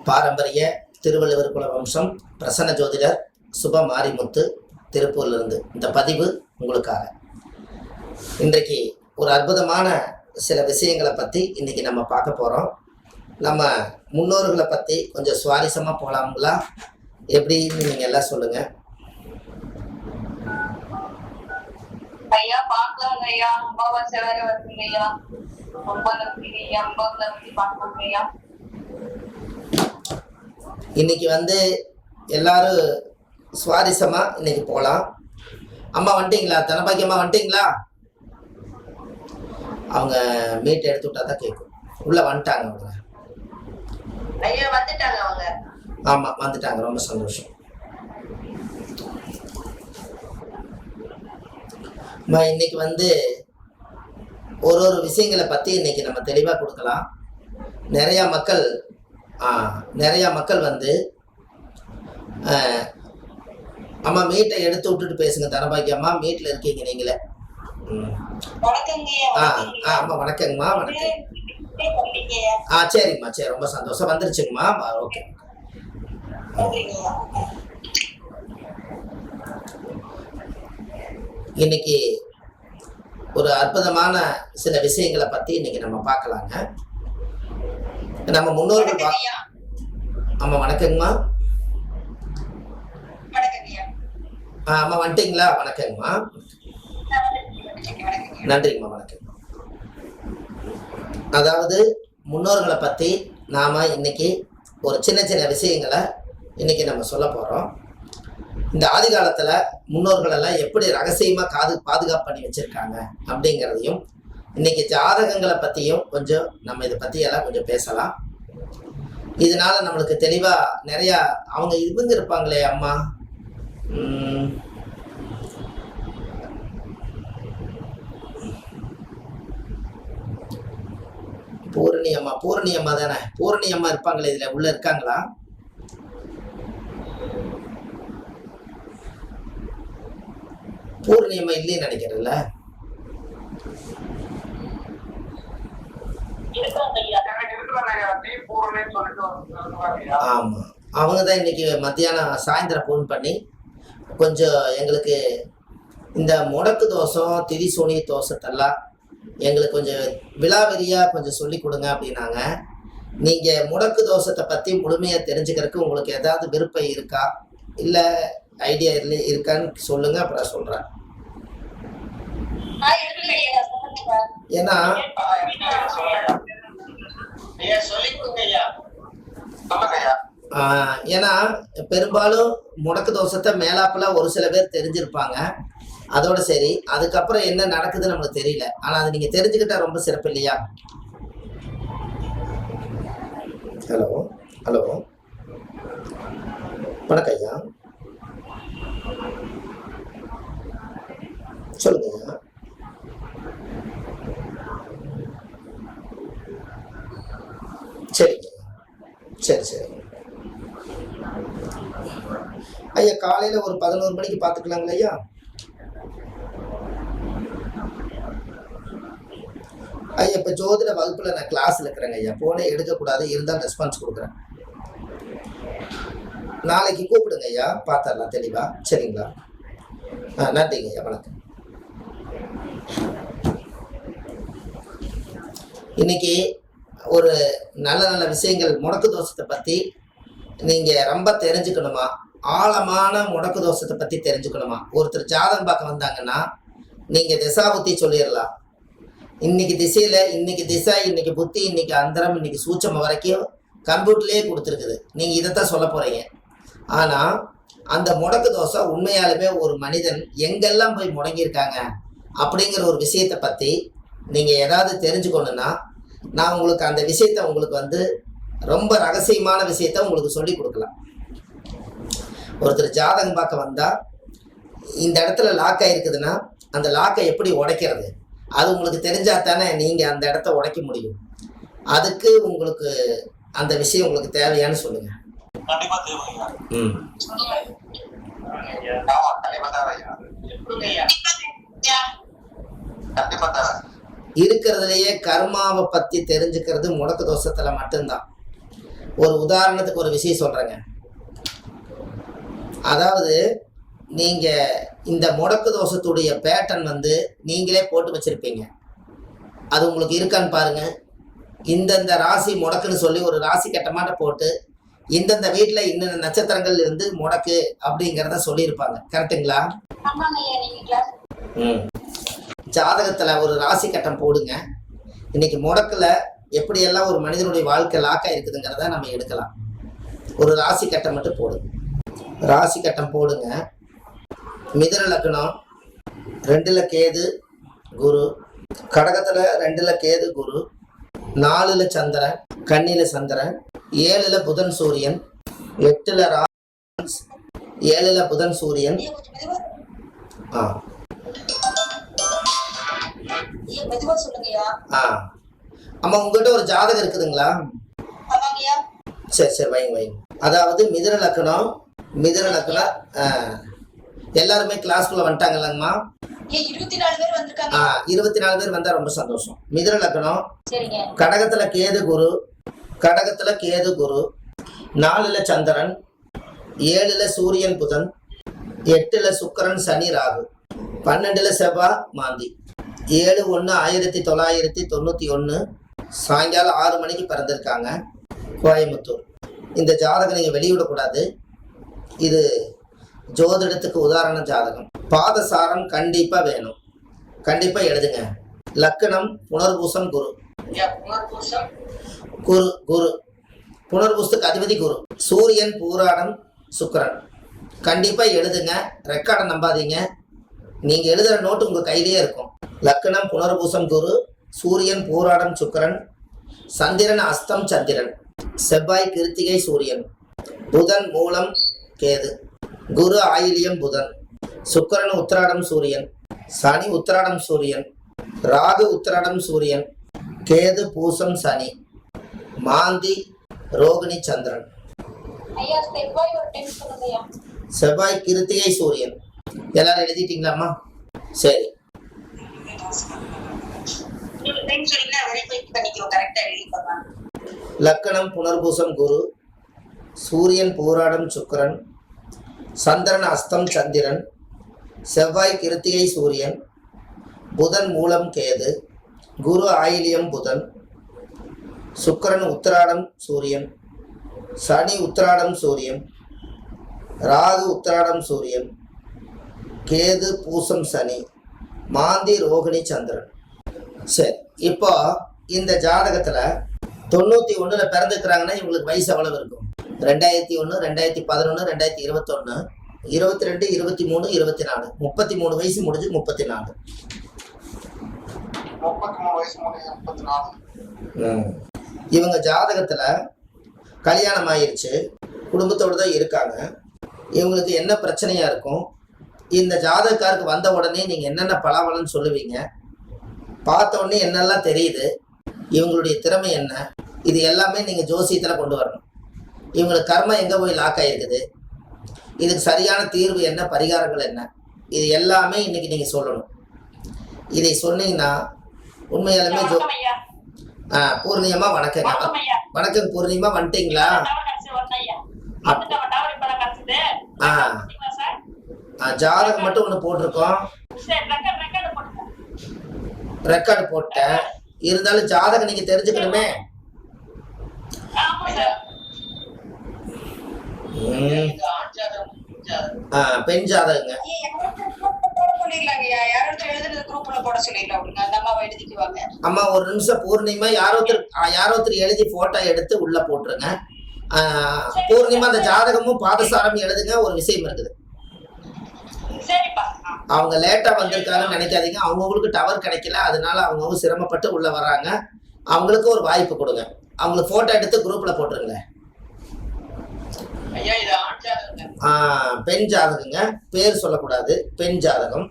பாரம்பரிய திருவள்ளுவர் குல வம்சம் பிரசன்ன ஜோதிடர் சுப மாரிமுத்து திருப்பூர்லேருந்து இந்த பதிவு உங்களுக்காக. இன்றைக்கு ஒரு அற்புதமான சில விஷயங்களை பற்றி இன்றைக்கி நம்ம பார்க்க போகிறோம். நம்ம முன்னோர்களை பற்றி கொஞ்சம் சுவாரஸ்யமாக போகலாங்களா? எப்படின்னு நீங்கள் எல்லாம் சொல்லுங்கள். ஐயா பார்க்கலாங்க ஐயா. அமாவாசை வேற வருதுங்க ஐயா. ரொம்ப நன்றி ஐயா. ரொம்ப நன்றி. பார்க்கலாங்க ஐயா. இன்னைக்கு எல்லாரும் சுவாரஸ்யமா இன்னைக்கு போகலாம். அம்மா வந்துட்டீங்களா? தனபாக்கியம்மா வந்துட்டீங்களா? அவங்க மீட் எடுத்து விட்டா தான் கேட்கும். உள்ள வந்துட்டாங்க அவங்க. ஐயா வந்துட்டாங்க அவங்க. ஆமா வந்துட்டாங்க. ரொம்ப சந்தோஷம். இன்னைக்கு ஒரு விஷயங்களை பற்றி இன்னைக்கு நம்ம தெளிவாக கொடுக்கலாம். நிறையா மக்கள் அம்மா மீட்டை எடுத்து விட்டுட்டு பேசுங்க. தனபாக்கியம்மா மீட்டில் இருக்கீங்க நீங்களே. ஆமா வணக்கங்கம்மா. வணக்கம். சரிங்கம்மா. சரி, ரொம்ப சந்தோஷம். வந்துருச்சுங்கம்மா. ஓகே. இன்னைக்கு ஒரு அற்புதமான சில விஷயங்களை பத்தி இன்னைக்கு நம்ம பார்க்கலாங்க. நம்ம முன்னோர்கள் ஆமா வணக்கங்கம்மா. ஆமா வந்துட்டீங்களா? வணக்கங்கம்மா. நன்றிங்கம்மா. வணக்கம். அதாவது முன்னோர்களை பத்தி நாம இன்னைக்கு ஒரு சின்ன சின்ன விஷயங்களை இன்னைக்கு நம்ம சொல்ல போறோம். இந்த ஆதி காலத்துல முன்னோர்கள் எல்லாம் எப்படி ரகசியமா பாதுகாப்பு பண்ணி வச்சிருக்காங்க அப்படிங்கிறதையும் இன்னைக்கு ஜாதகங்களை பத்தியும் கொஞ்சம் நம்ம இதை பத்தி எல்லாம் கொஞ்சம் பேசலாம். இதனால நம்மளுக்கு தெளிவா நிறைய அவங்க இருப்பாங்களே அம்மா, பூரணி அம்மா தானே? பூரணி அம்மா இருப்பாங்களே, இதுல உள்ள இருக்காங்களா? பூர்ணியம்மா இல்லைன்னு நினைக்கிறேன்ல. ஆமா அவங்கதான் இன்னைக்கு மத்தியானம் சாயந்தரம் போன் பண்ணி கொஞ்சம் எங்களுக்கு இந்த முடக்கு தோஷம் திதி சூனிய தோஷத்தெல்லாம் எங்களுக்கு கொஞ்சம் விலாவரியா கொஞ்சம் சொல்லி கொடுங்க அப்படின்னாங்க. நீங்க முடக்கு தோஷத்தை பத்தி முழுமையா தெரிஞ்சுக்கிறதுக்கு உங்களுக்கு ஏதாவது விருப்பம் இருக்கா, இல்ல ஐடியா இருக்கான்னு சொல்லுங்க, அப்புறம் சொல்றேன். ஏன்னா பெரும்பாலும் முடக்கு தோஷத்தை மேலாப்புல ஒரு சில பேர் தெரிஞ்சிருப்பாங்க. அதோட சரி, அதுக்கப்புறம் என்ன நடக்குதுன்னு நம்மளுக்கு தெரியல. ஆனா அது நீங்க தெரிஞ்சுக்கிட்டா ரொம்ப சிறப்பு இல்லையா? ஹலோ ஹலோ வணக்கம் ஐயா. சொல்லுங்க ஐயா. சரிங்க. சரி சரி ஐயா. காலையில ஒரு 11 மணிக்கு பார்த்துக்கலாங்களா ஐயா? ஐயா இப்போ ஜோதிட வகுப்புல நான் கிளாஸ்ல இருக்கிறேங்க ஐயா. போனே எடுக்கக்கூடாது, இருந்தால் ரெஸ்பான்ஸ் கொடுக்குறேன். நாளைக்கு கூப்பிடுங்க ஐயா, பார்த்துடலாம் தெளிவா. சரிங்களா? நன்றிங்க ஐயா. வணக்கம். இன்னைக்கு ஒரு நல்ல நல்ல விஷயங்கள் முடக்கு தோஷத்தை பத்தி நீங்க ரொம்ப தெரிஞ்சுக்கணுமா, ஆழமான முடக்கு தோஷத்தை பத்தி தெரிஞ்சுக்கணுமா, ஒருத்தர் ஜாதகம் பார்க்க வந்தாங்கன்னா நீங்க திசாபுத்தி சொல்லிடலாம். இன்னைக்கு திசையில இன்னைக்கு திசை, இன்னைக்கு புத்தி, இன்னைக்கு அந்தரம், இன்னைக்கு சூட்சமம் வரைக்கும் கம்ப்யூட்டர்லயே கொடுத்துருக்குது. நீங்க இதைத்தான் சொல்ல போறீங்க. ஆனா அந்த முடக்கு தோஷம் உண்மையாலுமே ஒரு மனிதன் எங்கெல்லாம் போய் முடங்கியிருக்காங்க அப்படிங்கிற ஒரு விஷயத்தை பத்தி நீங்க ஏதாவது தெரிஞ்சுக்கணும்னா நான் உங்களுக்கு அந்த விஷயத்த உங்களுக்கு ரொம்ப ரகசியமான விஷயத்த உங்களுக்கு சொல்லி கொடுக்கலாம். ஒருத்தர் ஜாதகம் பார்க்க வந்தா இந்த இடத்துல லாக் ஆயிருக்குதுன்னா அந்த லாக்கை எப்படி உடைக்கிறது, அது உங்களுக்கு தெரிஞ்சா தானே நீங்க அந்த இடத்த உடைக்க முடியும். அதுக்கு உங்களுக்கு அந்த விஷயம் உங்களுக்கு தேவையான்னு சொல்லுங்க. இருக்கிறதுலயே கர்மாவை பத்தி தெரிஞ்சுக்கிறது முடக்கு தோஷத்துல மட்டும்தான். ஒரு உதாரணத்துக்கு ஒரு விஷயம் சொல்றேங்க. அதாவது நீங்க இந்த முடக்கு தோஷத்துடைய பேட்டர்ன் வந்து நீங்களே போட்டு வச்சிருப்பீங்க. அது உங்களுக்கு இருக்கான்னு பாருங்க. இந்தந்த ராசி முடக்குன்னு சொல்லி ஒரு ராசி கட்டமாட்ட போட்டு இந்தந்த வீட்டுல இன்னென்ன நட்சத்திரங்கள் இருந்து முடக்கு அப்படிங்கிறத சொல்லியிருப்பாங்க. கரெக்டுங்களா? ஜாதகத்துல ஒரு ராசி கட்டம் போடுங்க. இன்னைக்கு முடக்குல எப்படியெல்லாம் ஒரு மனிதனுடைய வாழ்க்கை லாக்கா இருக்குதுங்கிறத நம்ம எடுக்கலாம். ஒரு ராசி கட்டம் மட்டும் போடுங்க. ராசி கட்டம் போடுங்க. மிதுன லக்னம் 2ல கேது குரு, கடகத்துல 2ல கேது குரு, 4ல சந்திரன், கன்னியில சந்திரன், 7ல புதன் சூரியன், 8ல 7ல புதன் சூரியன். அம்மா உங்ககிட்ட ஒரு ஜாதகம் இருக்குதுங்களா? சரி சரி வைங்க வைங்க. அதாவது மிதுன லக்னம் எல்லாருமே கிளாஸ்க்குள்ள வந்துட்டாங்கல்லங்கம்மா? 24 பேர் வந்தா ரொம்ப சந்தோஷம். மிதுன லக்னம், கடகத்துல கேது குரு, 4ல சந்திரன், 7ல சூரியன் புதன், 8ல சுக்கிரன் சனி ராகு, 12ல செவ்வாய் மாந்தி. 7/1/1991 சாயங்காலம் 6 மணிக்கு பிறந்திருக்காங்க, கோயம்புத்தூர். இந்த ஜாதகம் நீங்க வெளியிடக்கூடாது. இது ஜோதிடத்துக்கு உதாரண ஜாதகம். பாதசாரம் கண்டிப்பா வேணும். கண்டிப்பா எழுதுங்க. லக்னம் புனர்பூசம் குரு. புனர்பூசத்துக்கு அதிபதி குரு. சூரியன் பூராடம் சுக்கிரன். கண்டிப்பா எழுதுங்க. ரெக்கார்டை நம்பாதீங்க. நீங்க எழுதுற நோட்டு உங்க கையிலேயே இருக்கும். லக்னம் புனர்பூசம் குரு, சூரியன் பூராடம் சுக்கிரன், சந்திரன் அஸ்தம் சந்திரன், செவ்வாய் கிருத்திகை சூரியன், புதன் மூலம் கேது, குரு ஆயிலியம் புதன், சுக்கிரன் உத்திராடம் சூரியன், சனி உத்திராடம் சூரியன், ராகு உத்திராடம் சூரியன், கேது பூசம் சனி, மாந்தி ரோகிணி சந்திரன், செவ்வாய் கிருத்திகை சூரியன். எல்லாரும் எழுதிட்டீங்களாம்மா? சரி. லக்னம் புனர்பூசம் குரு, சூரியன் பூராடம் சுக்கிரன், சந்திரன் அஸ்தம் சந்திரன், செவ்வாய் கிருத்திகை சூரியன், புதன் மூலம் கேது, குரு ஆயிலியம் புதன், சுக்கிரன் உத்திராடம் சூரியன், சனி உத்திராடம் சூரியன், ராகு உத்திராடம் சூரியன், கேது பூசம் சனி, மாந்தி ரோகிணி சந்திரன். சரி, இப்போ இந்த ஜாதகத்துல 91ல பிறந்துக்கிறாங்கன்னா இவங்களுக்கு வயசு எவ்வளவு இருக்கும்? 2001, 2011, 2021, 22, 23, 24, 33 வயசு முடிஞ்சு 34. இவங்க ஜாதகத்துல கல்யாணம் ஆயிருச்சு, குடும்பத்தோடு தான் இருக்காங்க. இவங்களுக்கு என்ன பிரச்சனையா இருக்கும்? இந்த ஜாதகக்காருக்கு வந்த உடனே நீங்க என்னென்ன பலாபலன்னு சொல்லுவீங்க? பார்த்த உடனே என்னெல்லாம் தெரியுது? இவங்களுடைய திறமை என்ன? இது எல்லாமே நீங்க ஜோசியத்துல கொண்டு வரணும். இவங்களுக்கு கர்மா எங்க போய் லாக் ஆயிருக்குது, இதுக்கு சரியான தீர்வு என்ன, பரிகாரங்கள் என்ன, இது எல்லாமே இன்னைக்கு நீங்க சொல்லணும். இதை சொன்னீங்கன்னா உண்மையாலுமே பூர்ணியமா வணக்கங்க. வணக்கம் பூர்ணிமா, வந்துட்டீங்களா? ஜாதகம் மட்டும் ஒண்ணு போட்டிருக்கோம், ரெக்கார்டு போட்டேன். இருந்தாலும் ஜாதகம் நீங்க தெரிஞ்சுக்கணுமே. பெண் ஜாதகங்க. அம்மா ஒரு நிமிஷம் பூர்ணிமா, யாரோ ஒருத்தர் எழுதி போட்டோ எடுத்து உள்ள போட்டுருங்க. பூர்ணிமா அந்த ஜாதகமும் பாதசாரம் எழுதுங்க. ஒரு விஷயம் இருக்குது, அவங்க லேட்டா வந்திருக்காங்கன்னு நினைக்காதீங்க. அவங்களுக்கு டவர் கிடைக்கல, அதனால அவங்க சிரமப்பட்டு உள்ள வர்றாங்க. அவங்களுக்கு ஒரு வாய்ப்பு கொடுங்க. அவங்களுக்கு போட்டோ எடுத்து குரூப்ல போட்டுருங்க. பெண் ஜாதகங்க, பேர் சொல்லக்கூடாது, பெண் ஜாதகம்.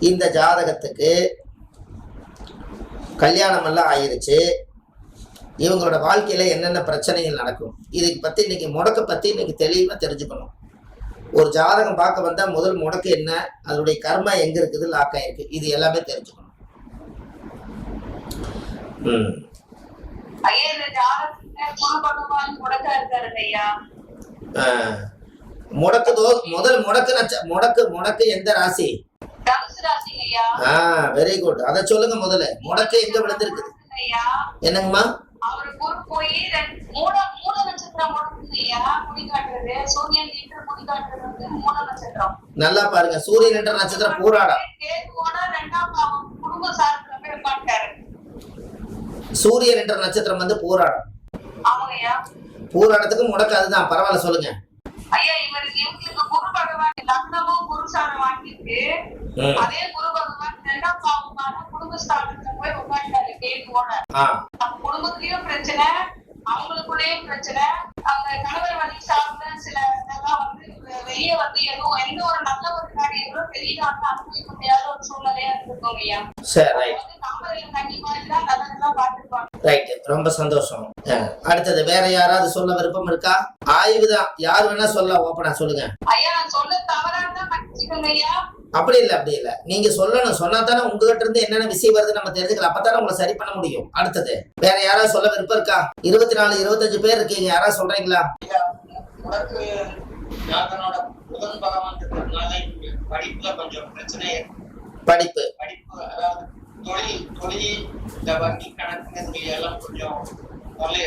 இந்த ஜாதகத்துக்கு கல்யாணம் எல்லாம் ஆயிருச்சு. இவங்களோட வாழ்க்கையில என்னென்ன பிரச்சனைகள் நடக்கும், இதை பத்தி இன்னைக்கு முடக்க பத்தி இன்னைக்கு தெளிவா தெரிஞ்சுக்கணும். ஒரு ஜாதகம் பார்க்க வந்தா முதல் முடக்கு என்ன, அதனுடைய கர்மா எங்க இருக்குது, லாக் ஆயிருக்கு, இது எல்லாமே தெரிஞ்சுக்கணும். குரு பகவான் முடக்கா இருக்காருங்க ஐயா. ஆஹ் முதல் முடக்கு எந்த ராசி? தனுசு ராசிங்க ஐயா. Very good. அத சொல்லுங்க முதல்ல. முடக்கு எங்க விழுந்திருக்குது ஐயா என்னங்கம்மா? அவரு குரு போய் மூல நட்சத்திரம் முடக்குங்க ஐயா. முடி காட்டுறது சூரியன் என்ற முடி காட்டுறது வந்து மூல நட்சத்திரம். நல்லா பாருங்க, சூரியன் என்ற நட்சத்திரம் பூராடம். கேதுவோட 2ஆம் பாவம் குடும்ப சாரத்துல போய் உட்கார்ந்தாரு. சூரியன் என்ற நட்சத்திரம் வந்து பூராடம். ஆமாங்க ஐயா. பூராடத்துக்கு முடக்கு அதுதான். பரவாயில்ல, சொல்லுங்க ஐயா. இவங்களுக்கு குரு பகவான் லக்னமும் குரு சாரம் வாங்கிட்டு அதே குரு பகவான் 2ஆம் பாவமான குடும்பஸ்தானத்துல போய் உட்கார்ந்தாரு கேதுவோட. குடும்பத்திலயும் பிரச்சனை, அவங்களுக்குள்ளேயும் பிரச்சனை, அவங்க கணவர் வழி சார்ந்த சில இதெல்லாம் வந்து வெளியே வந்து எந்த ஒரு நல்ல ஒரு காரியங்களும் பெரியதா வந்து அனுபவிக்க முடியாத ஒரு சூழ்நிலையா இருந்திருக்கோங்க ஐயா. கம்பெனியில தண்ணி மாதிரி தான் நல்லதெல்லாம் பார்த்துருப்பாங்க. ரைட், ரொம்ப சந்தோஷம். அடுத்தது வேற யாராவது சொல்ல விருப்பம் இருக்கா? ஆய்வு தான், யார் வேணா சொல்ல, ஓப்பனா சொல்லுங்க ஐயா. நான் சொல்ல தவறா தான் மன்னிச்சுக்கோங்க ஐயா. அப்படி இல்ல நீங்க சொல்லணும். சொன்னா தானே உங்ககிட்ட இருந்து என்னென்ன விஷயம் வருது நம்ம தெரிஞ்சுக்கலாம். அப்பதானே உங்களை சரி பண்ண முடியும். அடுத்தது வேற யாராவது சொல்ல விருப்பம் இருக்கா? 24 25 பேர் இருக்கீங்க, யாராவது சொல்றீங்களா? படிப்புல கொஞ்சம் பிரச்சனை. படிப்பு அதாவது தொழில் இந்த வங்கி கணக்கு எல்லாம் கொஞ்சம் தொல்லை.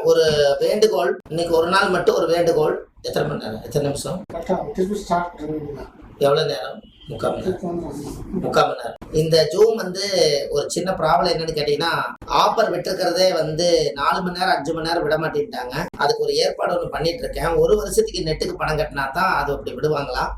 ஒரு வேண்டுகோள், இன்னைக்கு ஒரு நாள் மட்டும் ஒரு வேண்டுகோள். எத்தனை மணி நேரம், எத்தனை நிமிஷம், எவ்வளவு நேரம்? 3/4 மணி நேரம். இந்த ஜூம் வந்து ஒரு சின்ன ப்ராப்ளம் என்னன்னு கேட்டீங்கன்னா, ஆஃபர் விட்டுருக்கிறதே வந்து 4 மணி நேரம் 5 மணி நேரம் விட மாட்டேன்ட்டாங்க. அதுக்கு ஒரு ஏற்பாடு ஒன்று பண்ணிட்டு இருக்கேன். ஒரு வருஷத்துக்கு நெட்டுக்கு பணம் கட்டினா தான் அது அப்படி விடுவாங்களாம்.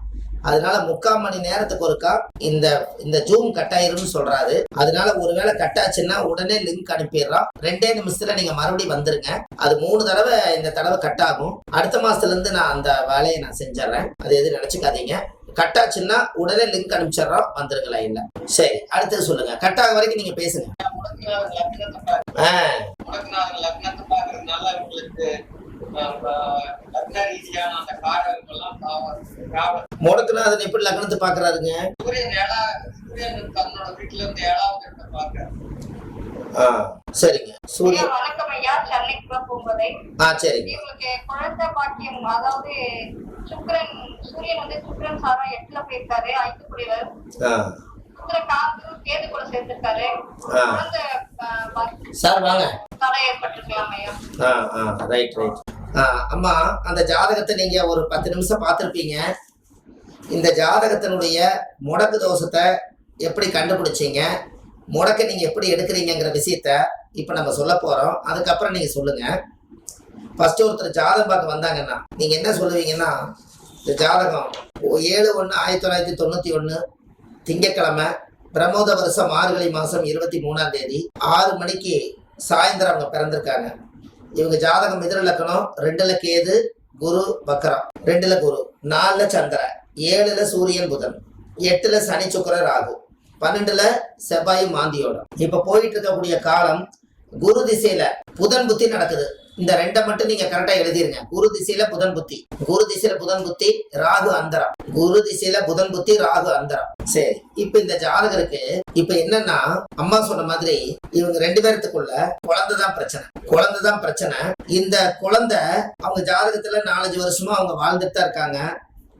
அதனால 3/4 மணி நேரத்துக்கு ஒருக்கா இந்த ஜூம் கட் ஆயிரும்னு சொல்றாரு. அதனால ஒருவேளை கட் ஆச்சுன்னா உடனே லிங்க் அனுப்பிடுறோம். 2 நிமிஷத்துல நீங்க மறுபடியும் வந்துருங்க. அது 3 தடவை இந்த தடவை கட் ஆகும். அடுத்த மாசத்துல இருந்து நான் அந்த வேலையை நான் செஞ்சிடறேன். அது எதுவும் நினைச்சுக்காதீங்க. கட் ஆச்சுன்னா உடனே லிங்க் அனுப்பிச்சிடறோம், வந்துருங்களா? இல்ல சரி, அடுத்தது சொல்லுங்க. கட் ஆக வரைக்கும் நீங்க பேசுங்க. முடக்குநாதன் எப்படி லக்னத்தை பாக்குறாருங்க? சரிங்க. சூரியன். வணக்கம் ஐயா. சென்னை பூம்பதை. சரிங்க. இவங்களுக்கு குழந்தை பாக்கியம், அதாவது சுக்கிரன், சூரியன் வந்து சுக்கிரன் சாரா 8ல போயிருக்காரு, 5 குடிவர். கேது கூட சேர்த்திருக்காரு. சார் வாங்க. தடை ஏற்பட்டிருக்கலாம் ஐயா. ரைட். அம்மா, அந்த ஜாதகத்தை நீங்க ஒரு 10 நிமிஷம் பார்த்திருப்பீங்க. இந்த ஜாதகத்தினுடைய முடக்கு தோஷத்தை எப்படி கண்டுபிடிச்சீங்க, முடக்க நீங்க எப்படி எடுக்கிறீங்கிற விஷயத்த இப்ப நம்ம சொல்ல போறோம். அதுக்கப்புறம் நீங்க சொல்லுங்க. ஃபர்ஸ்ட் ஒருத்தர் ஜாதகம் பார்க்க வந்தாங்கன்னா நீங்க என்ன சொல்லுவீங்கன்னா, இந்த ஜாதகம் 7/1/1991 திங்கட்கிழமை, பிரமோத வருஷம் மார்கழி மாசம் 23ஆம் தேதி 6 மணிக்கு சாயந்தரம் அவங்க பிறந்திருக்காங்க. இவங்க ஜாதகம் மிதுன லக்னம், 2ல கேது, குரு வக்கரம், 2ல குரு, 4ல சந்திரன், 7ல சூரியன் புதன், 8ல சனி சுக்கிரன் ராகு, 12ல செவ்வாய் மாந்தியோடம். இப்ப போயிட்டு இருக்கக்கூடிய காலம் குரு திசையில புதன் புத்தி நடக்குது. இந்த 2 மட்டும் நீங்க கரெக்டா எழுதிருங்க. குரு திசையில புதன் புத்தி, குரு திசையில புதன் புத்தி, ராகு அந்தரம், குரு திசையில புதன் புத்தி, ராகு அந்தரம். சரி, இப்ப இந்த ஜாதகருக்கு இப்ப என்னன்னா, அம்மா சொன்ன மாதிரி இவங்க 2 பேர்த்துக்குள்ள குழந்தைதான் பிரச்சனை. இந்த குழந்தை அவங்க ஜாதகத்துல 4-5 வருஷமா அவங்க வாழ்ந்துட்டு தான் இருக்காங்க.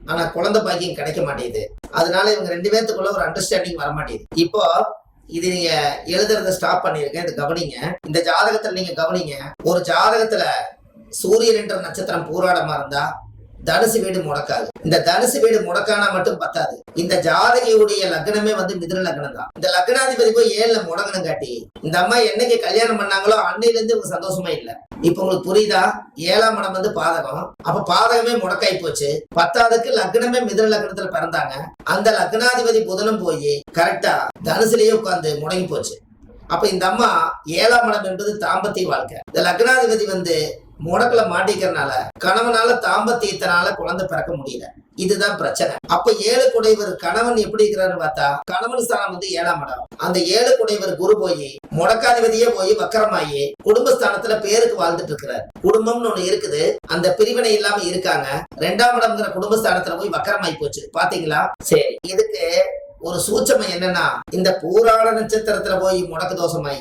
ஆனா குழந்தை பாக்கியம் கிடைக்க மாட்டேங்குது. அதனால இவங்க 2 பேர்த்துக்குள்ள ஒரு அண்டர்ஸ்டாண்டிங் வர மாட்டேங்குது. இப்போ இது நீங்க எழுதுறத ஸ்டாப் பண்ணிருக்கேன், இது கவனிங்க. இந்த ஜாதகத்துல நீங்க கவனிங்க. ஒரு ஜாதகத்துல சூரியன் என்ற நட்சத்திரம் பூராடமா இருந்தா தனுசு வீடு முடக்காது. இந்த தனுசு வீடு முடக்கானா மட்டும் பத்தாது, இந்த ஜாதகியுடைய லக்னமே வந்து மிதுன லக்னம் தான். இந்த லக்னாதிபதி போய் 7ல முடங்கணும் காட்டி இந்த அம்மா என்னைக்கு கல்யாணம் பண்ணாங்களோ அன்னையில இருந்து இவங்க சந்தோஷமா இல்ல. இப்ப உங்களுக்கு புரியுதா? 7ஆம் இடம் வந்து பாதகம். அப்ப பாதகமே முடக்காய் போச்சு. 10ஆவதுக்கு லக்னமே மிதுன லக்னத்துல பிறந்தாங்க. அந்த லக்னாதிபதி புதனும் போய் கரெக்டா தனுசுலயே உட்கார்ந்து முடங்கி போச்சு. அப்ப இந்த அம்மா 7ஆம் இடம் என்பது தாம்பத்திய வாழ்க்கை. இந்த லக்னாதிபதி வந்து முடக்குல மாட்டிக்கிறனால கணவனால தாம்பத்தியத்தினால குழந்தை பிறக்க முடியல. இதுதான் பிரச்சனை. அப்ப 7 குடைவர் கணவன் எப்படி இருக்கிறாருன்னு பார்த்தா, கணவன் ஸ்தானம் வந்து 7ஆம் இடம். அந்த 7 குடைவர் குரு போய் முடக்காதிபதியே போய் வக்கரமாயி குடும்பஸ்தானத்துல பேருக்கு வாழ்ந்துட்டு இருக்கிறார். குடும்பம்னு ஒண்ணு இருக்குது, அந்த பிரிவினை இல்லாம இருக்காங்க. 2ஆம் இடம்ங்கிற குடும்பஸ்தானத்துல போய் வக்கரமாயி போச்சு. பாத்தீங்களா? சரி, இதுக்கு ஒரு சூட்சமம் என்னன்னா, இந்த பூராட நட்சத்திரத்துல போய் முடக்கு தோஷமாயி